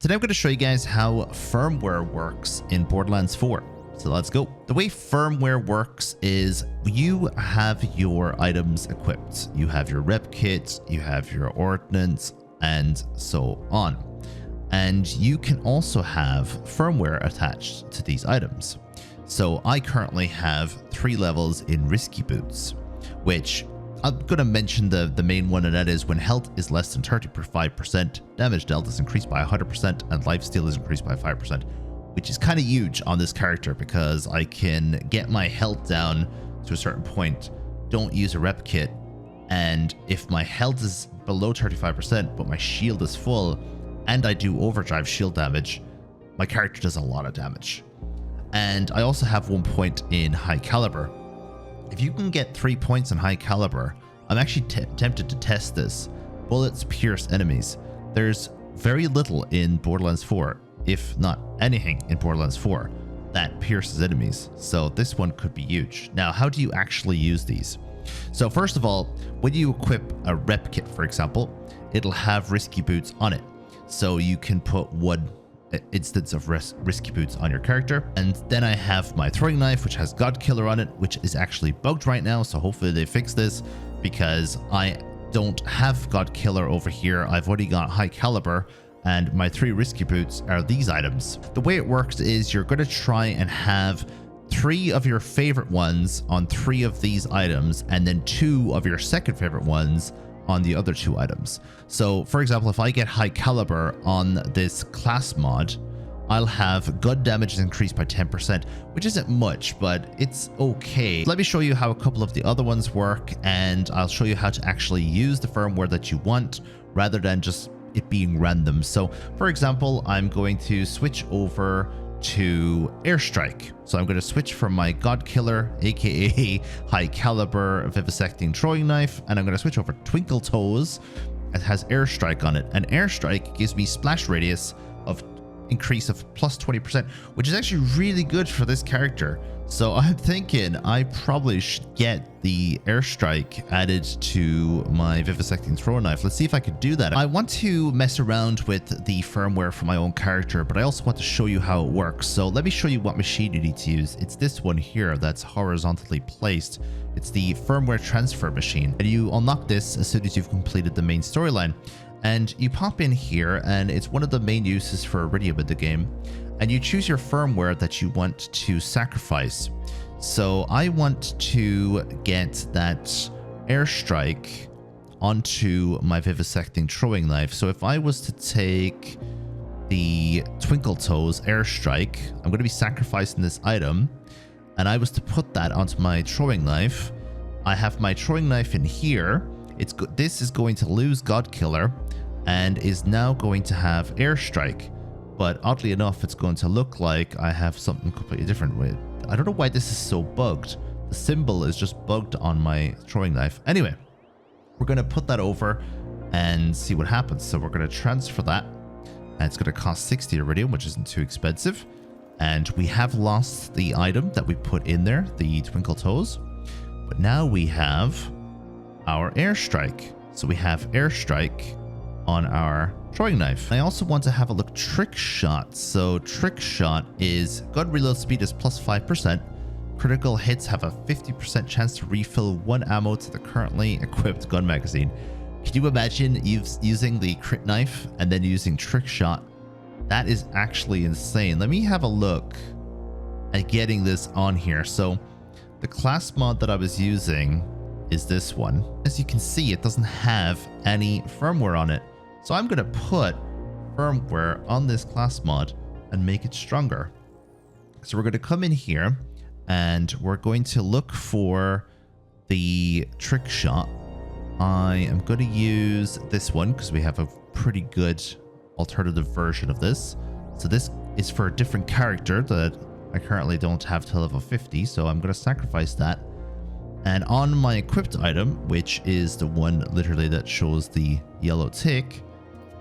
Today I'm going to show you guys how firmware works in Borderlands 4. So let's go. The way firmware works is you have your items equipped. You have your rep kit, you have your ordnance, and so on. And you can also have firmware attached to these items. So I currently have 3 levels in risky boots, which I'm going to mention the main one, and that is when health is less than 35%, damage dealt is increased by 100%, and lifesteal is increased by 5%, which is kind of huge on this character because I can get my health down to a certain point, don't use a rep kit, and if my health is below 35% but my shield is full and I do overdrive shield damage, my character does a lot of damage. And I also have 1 point in high caliber. If you can get 3 points in high caliber, I'm actually tempted to test this. Bullets pierce enemies. There's very little in Borderlands 4, if not anything in Borderlands 4, that pierces enemies. So this one could be huge. Now, how do you actually use these? So first of all, when you equip a rep kit, for example, it'll have risky boots on it. So you can put 1 instance of risky boots on your character. And then I have my throwing knife, which has God Killer on it, which is actually bugged right now. So hopefully they fix this because I don't have God Killer over here. I've already got high caliber, and my 3 risky boots are these items. The way it works is you're going to try and have 3 of your favorite ones on 3 of these items, and then 2 of your second favorite ones on the other 2 items. So for example, if I get high caliber on this class mod, I'll have gun damage increased by 10%, which isn't much, but it's okay. Let me show you how a couple of the other ones work, and I'll show you how to actually use the firmware that you want rather than just it being random. So for example, I'm going to switch over to airstrike. So I'm going to switch from my God Killer, aka high caliber vivisecting throwing knife, and I'm going to switch over to Twinkle Toes. It has airstrike on it, and airstrike gives me splash radius of increase of plus 20%, which is actually really good for this character. So I'm thinking I probably should get the airstrike added to my vivisecting throw knife. Let's see if I could do that. I want to mess around with the firmware for my own character, but I also want to show you how it works. So let me show you what machine you need to use. It's this one here that's horizontally placed. It's the firmware transfer machine, and you unlock this as soon as you've completed the main storyline. And you pop in here, and it's one of the main uses for Iridium in the game. And you choose your firmware that you want to sacrifice. So I want to get that airstrike onto my vivisecting throwing knife. So if I was to take the Twinkle Toes airstrike, I'm going to be sacrificing this item, and I was to put that onto my throwing knife. I have my throwing knife in here. This is going to lose God Killer and is now going to have airstrike. But oddly enough, it's going to look like I have something completely different with it. I don't know why this is so bugged. The symbol is just bugged on my throwing knife. Anyway, we're going to put that over and see what happens. So we're going to transfer that, and it's going to cost 60 Iridium, which isn't too expensive. And we have lost the item that we put in there, the Twinkle Toes. But now we have our airstrike. So we have airstrike on our throwing knife. I also want to have a look trick shot. So trick shot is gun reload speed is plus 5%. Critical hits have a 50% chance to refill 1 ammo to the currently equipped gun magazine. Can you imagine using the crit knife and then using trick shot? That is actually insane. Let me have a look at getting this on here. So the class mod that I was using is this one. As you can see, it doesn't have any firmware on it. So I'm going to put firmware on this class mod and make it stronger. So we're going to come in here and we're going to look for the trick shot. I am going to use this one because we have a pretty good alternative version of this. So this is for a different character that I currently don't have to level 50. So I'm going to sacrifice that. And on my equipped item, which is the one literally that shows the yellow tick,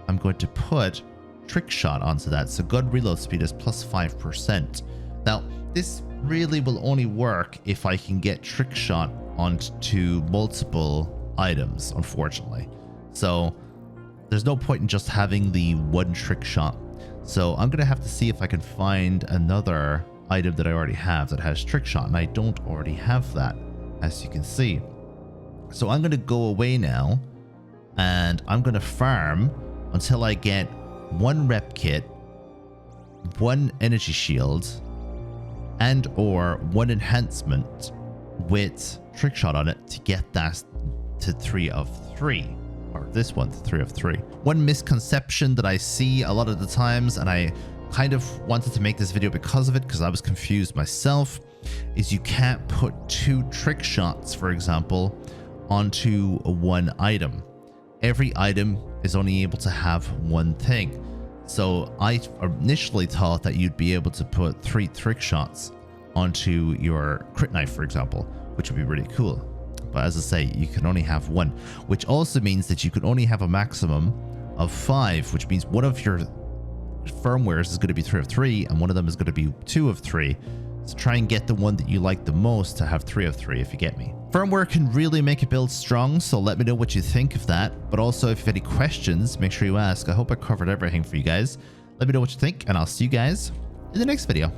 I'm going to put trick shot onto that. So gun reload speed is plus 5%. Now, this really will only work if I can get trick shot onto multiple items, unfortunately. So there's no point in just having the one trick shot. So I'm going to have to see if I can find another item that I already have that has trick shot, and I don't already have that, as you can see. So I'm going to go away now, and I'm going to farm until I get 1 rep kit, 1 energy shield, and or 1 enhancement with trick shot on it to get that to 3 of 3, or this one to 3 of 3. One misconception that I see a lot of the times, and I kind of wanted to make this video because of it, because I was confused myself, is you can't put 2 trick shots, for example, onto 1 item. Every item is only able to have 1 thing. So I initially thought that you'd be able to put 3 trick shots onto your crit knife, for example, which would be really cool. But as I say, you can only have 1, which also means that you can only have a maximum of 5, which means one of your firmwares is going to be 3 of 3, and one of them is going to be 2 of 3. So try and get the one that you like the most to have 3 of 3, if you get me. Firmware can really make a build strong, so let me know what you think of that. But also, if you have any questions, make sure you ask. I hope I covered everything for you guys. Let me know what you think, and I'll see you guys in the next video.